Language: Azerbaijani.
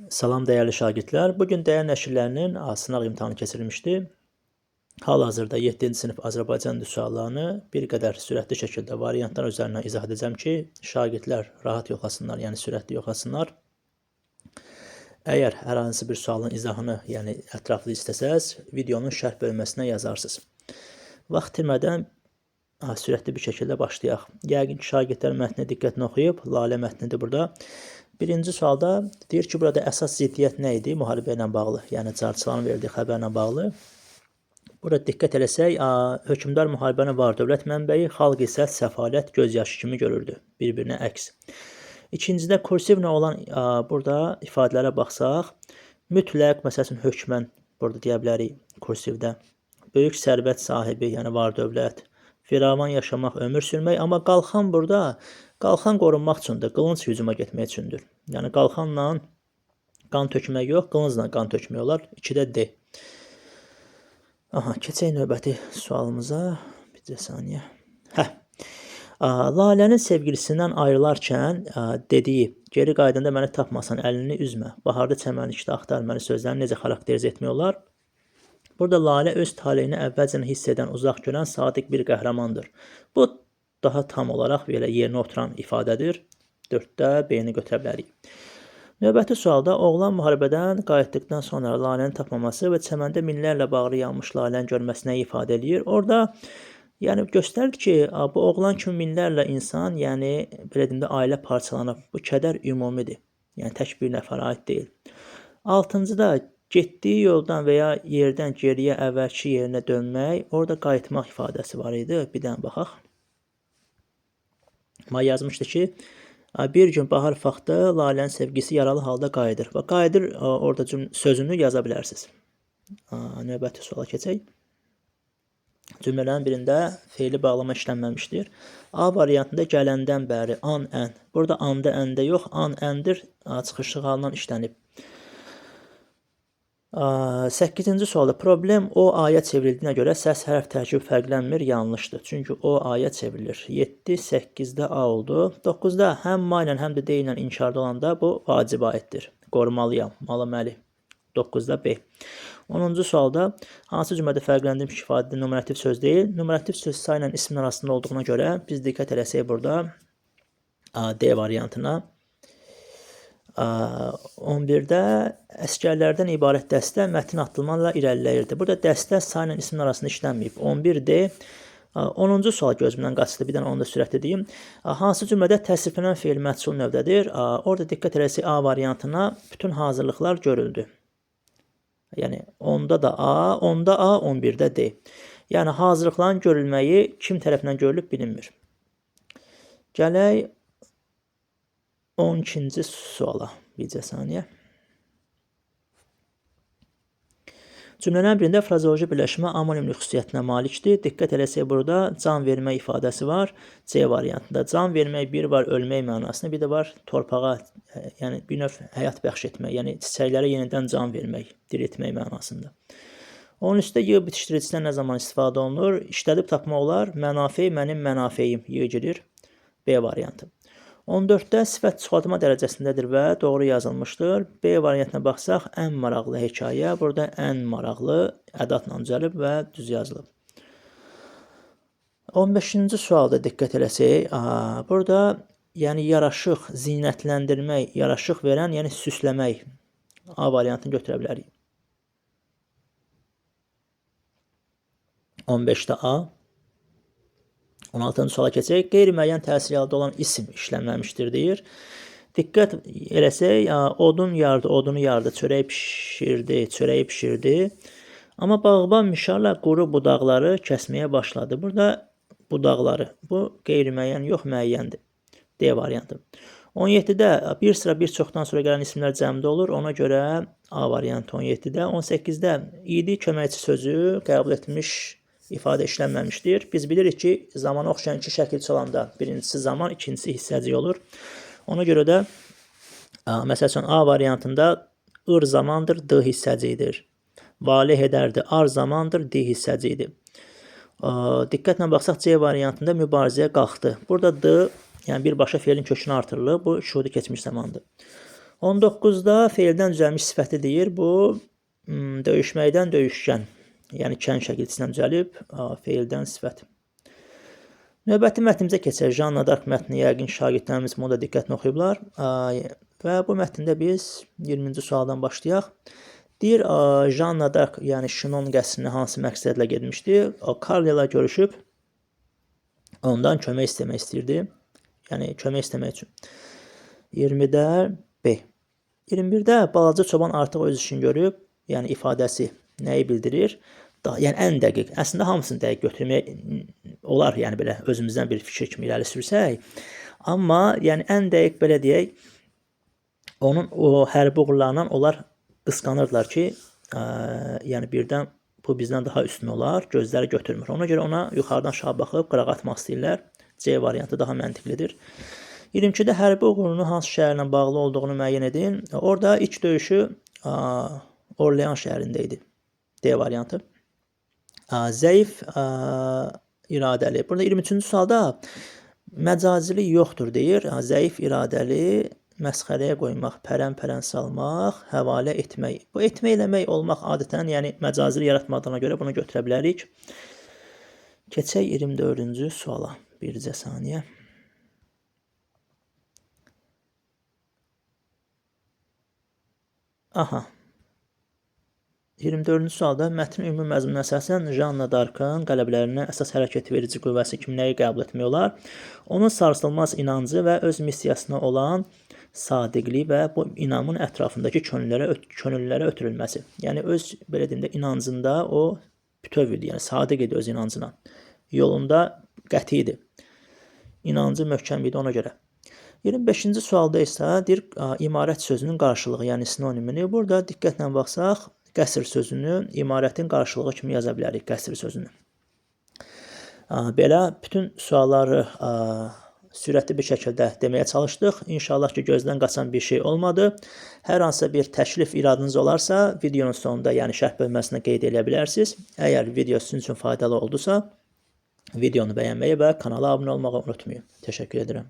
Salam dəyərli şagirdlər. Bugün dəyər nəşrlərinin sınaq imtahanı keçirilmişdi. Hal-hazırda 7-ci sinif Azərbaycan dil suallarını bir qədər sürətli şəkildə variantlar üzərindən izah edəcəm ki, şagirdlər rahat yoxlasınlar, yəni sürətli yoxlasınlar. Əgər hər hansı bir sualın izahını, yəni ətraflı istəsəz, videonun şərh bölməsinə yazarsınız. Vaxt itirmədən sürətli bir şəkildə başlayaq. Yəqin ki, şagirdlər mətni diqqətlə oxuyub, Lalə mətnidir burada. Birinci sualda deyir ki, burada əsas ziddiyyət nə idi? Müharibə ilə bağlı, yəni carçıların verdiyi xəbərlə bağlı. Burada diqqət eləsək, hökmdar müharibəni var dövlət mənbəyi, xalq isə səfalət, gözyaşı kimi görürdü. Bir-birinə əks. İkincidə kursivlə olan burada ifadələrə baxsaq, mütləq, məsələn, hökmən burada deyə bilərik kursivdə. Böyük sərvət sahibi, yəni var dövlət, firavan yaşamaq, ömür sürmək, amma qalxan burada, qalxan qorunmaq üçündür, qılınc hücuma getmək üçündür. Yəni qalxanla qan tökmək yox, qılıncla qan tökmək olar. 2-də D. Keçək növbəti sualımıza. Bir saniyə. Lalənin sevgilisindən ayrılarkən dediyi, geri qaydanda məni tapmasan əlini üzmə, baharda çəmənlikdə axtar məni sözlərini necə xarakterizə etmək olar? Burada Lalə öz taleyini əvvəlcən hiss edən, uzaq görən sadiq bir qəhrəmandır. Bu daha tam olaraq belə yerinə oturan ifadədir. 4-də B-ni götürə bilərik. Növbəti sualda oğlan müharibədən qayıtdıqdan sonra Lalənin tapmaması və çəməndə minlərlə bağrı yanmış Lalənin görməsinə ifadə edir. Orada yəni göstərir ki, bu oğlan kimi minlərlə insan, yəni belə deyim də ailə parçalanıb. Bu kədər ümumidir. Yəni tək bir nəfərə aid deyil. 6-cıda getdiyi yoldan və ya yerdən geriyə əvvəlki yerinə dönmək, orada qayıtmaq ifadəsi var idi. Bir dənə baxaq. Yazmışdı ki, bir gün bahar vaxtı Lalənin sevgisi yaralı halda qayıdır. Və qayıdır orada sözünü yaza bilərsiniz. Növbəti suala keçək. Cümlələrin birində feili bağlama işlənməmişdir. A variantında gələndən bəri, an, ən. Burada anda, əndə yox, an, əndir çıxışlı halından işlənib. 8-ci sualda problem o aya çevrildiyinə görə səs hərf tərkibi fərqlənmir, yanlışdır. Çünki o aya çevrilir. 7, 8-də A oldu. 9-da həm ma ilə, həm də D ilə inkarda olanda bu vacib aiddir. Qorumalıyam, malı-məli. 9-da B. 10-cu sualda hansı cümlədə fərqləndirilmiş ifadədə numerativ söz deyil? Numerativ söz sayla ismin arasında olduğuna görə biz diqqət eləsək burada D variantına. 11-də əsgərlərdən ibarət dəstə mətin atılmanla irəliləyirdi. Burada dəstə sayla ismin arasında işlənməyib. 11D. 10-cu sual gözümdən qaçdı. Bir dənə onu da sürətli deyim. Hansı cümlədə təsriflənən feil məhsul növdədir? Orada diqqət eləsək A variantına bütün hazırlıqlar görüldü. Yəni 10-da da A, 10-da A, 11-də D. Yəni hazırlıqların görülməyi kim tərəfindən görülüb bilinmir. Gələk 12-ci suala. Bircə saniyə. Cümlələrin birində frazeoloji birləşmə amonimli xüsusiyyətinə malikdir. Diqqət eləsək burada can vermək ifadəsi var. C variantında can vermək bir var ölmək mənasında, bir də var torpağa, yəni bir növ həyat bəxş etmək, yəni çiçəklərə yenidən can vermək, diriltmək mənasında. Onun üstə yığ bitişdiricisindən nə zaman istifadə olunur? İşlədib tapmaq olar. Mənafe mənim mənafeyim yığ girir. B variantı. 14-də sifət çoxaltma dərəcəsindədir və doğru yazılmışdır. B variantına baxsaq, ən maraqlı hekayə. Burada ən maraqlı ədatla düzəlib və düz yazılıb. 15-ci sualda diqqət eləsək, burada yəni yaraşıq, zinətləndirmək, yaraşıq verən, yəni süsləmək A variantını götürə bilərik. 15-də A. 16-cı suala keçək. Qeyri-müəyyən təsir altında olan isim işlənməmişdir deyir. Diqqət eləsək, odun yardı, odunu yardı, çörək pişirdi, çörəyi pişirdi. Amma bağban mişarla quru budaqları kəsməyə başladı. Burada budaqları, bu qeyri-müəyyən yox, müəyyəndir. D variantı. 17-də bir sıra bir çoxdan sonra gələn isimlər cəmdə olur. Ona görə A variantı 17-də. 18-də idi köməkçi sözü qəbul etmiş ifadə işlənməmişdir. Biz bilirik ki, zamana oxşayan iki şəkilçi olanda birincisi zaman, ikincisi hissəcik olur. Ona görə də məsələn A variantında ır zamandır, D hissəcikdir. Valeh edərdi, ar zamandır, D hissəcikdir. Diqqətlə baxsaq C variantında mübarizəyə qalxdı. Burada D, yəni birbaşa feilin kökünü artırılıb. Bu şuhudi keçmiş zamandır. 19-da feildən düzəlmiş sifəti deyir. Bu döyüşməkdən döyüşkən, yəni kən şəkilçisindən düzəlib feildən sifət. Növbəti mətnimizə keçək. Janna Dark mətni yəqin şagirdlərimiz bunu da diqqətlə oxuyublar. Və bu mətndə biz 20-ci sualdan başlayaq. Deyir, Janna Dark, yəni Şinon qəsrinə hansı məqsədlə getmişdi? Karl ilə görüşüb ondan kömək istəmək istəyirdi. Yəni kömək istəmək üçün. 20-də B. 21-də balaca çoban artıq öz işini görüb, yəni ifadəsi nəyi bildirir? Yəni ən dəqiq, əslində hamısını dəqiq götürmək olar, yəni belə özümüzdən bir fikir kimi irəli sürsək. Amma yəni ən dəqiq belə deyək, onun o hərbi uğurlarından onlar qısqanırdılar ki, yəni birdən bu bizdən daha üstün olar, gözləri götürmür. Ona görə ona yuxarıdan aşağı baxıb qıraq atmaq istəyirlər. C variantı daha məntiqlidir. 22-də hərbi uğurunun hansı şəhərlə bağlı olduğunu müəyyən edin. Orada ilk döyüşü Orlean şəhərində idi. D variantı. Zəif iradəli. Burada 23-cü sualda məcazili yoxdur deyir. Zəif iradəli məsxərəyə qoymaq, pərən-pərən salmaq, həvalə etmək. Bu etmək eləmək olmaq adətən, yəni məcazili yaratmadığına görə bunu götürə bilərik. Keçək 24-cü suala. Bircə saniyə. Aha. 24-cü sualda mətnin ümumi məzmununa əsasən Janna Darkın qələbələrinə əsas hərəkət verici qüvvəsi kimi nəyi qəbul etmək olar? Onun sarsılmaz inancı və öz missiyasına olan sadiqliyi və bu inamın ətrafındakı könüllərə ötürülməsi. Yəni öz belə deyim də inancında o bütöv idi, yəni sadiq idi öz inancına. Yolunda qəti idi. İnancı möhkəm idi ona görə. 25-ci sualda isə deyir imarət sözünün qarşılığı, yəni sinonimini. Burada diqqətlə baxsaq, qəsr sözünü imarətin qarşılığı kimi yaza bilərik, qəsr sözünü. Belə bütün sualları sürətli bir şəkildə deməyə çalışdıq. İnşallah ki, gözdən qaçan bir şey olmadı. Hər hansısa bir təklif iradınız olarsa, videonun sonunda, yəni şərh bölməsində qeyd edə bilərsiniz. Əgər video sizin üçün faydalı oldusa, videonu bəyənməyi və kanala abunə olmağı unutmayın. Təşəkkür edirəm.